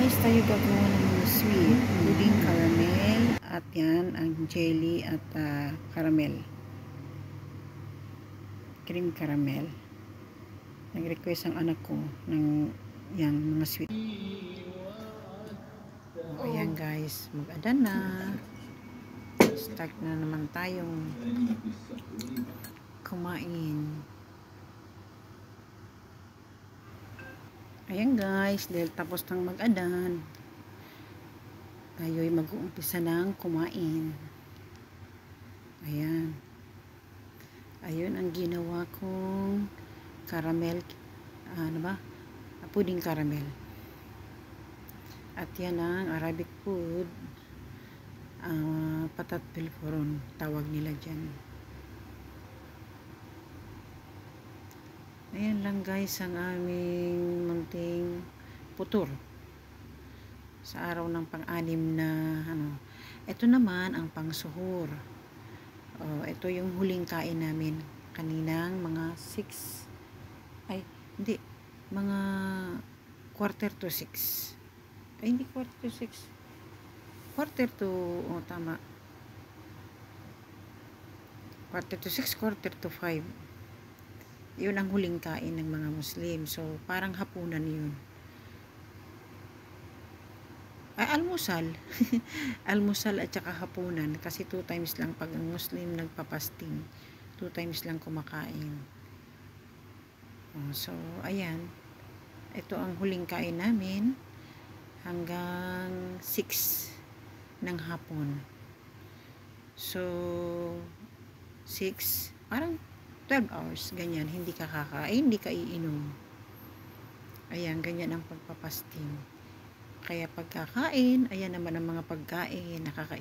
guys, tayo gagawa ng mga sweet, puding caramel, at yan ang jelly at caramel, cream caramel. Nag-request ang anak ko ng yang mga sweet. Ayan guys, mag-adan na, start na naman tayong kumain. Ayan guys, dahil tapos ng mag-adan, tayo'y mag-uumpisa ng kumain. Ayan. Ayun ang ginawa kong caramel, puding caramel. At yan ang Arabic food, patat bilforon, tawag nila dyan. Ayan lang guys ang aming munting putur sa araw ng pang-anim na Ito naman ang pang-suhur. Ito yung huling kain namin kaninang mga 6 mga quarter to 6. Hindi quarter to 6. Quarter to tama. Quarter to 6, quarter to 5. Yun ang huling kain ng mga Muslim. So, parang hapunan yun. Almusal. Almusal at saka hapunan. Kasi 2 times lang pag ang Muslim nagpapasting. 2 times lang kumakain. So, ayan. Ito ang huling kain namin. Hanggang 6 ng hapon. So, 6. Parang 12 hours, ganyan, hindi ka kakain, hindi ka iinom. Ayan, ganyan ang pagpapasting. Kaya pagkakain, ayan naman ang mga pagkain, nakakain.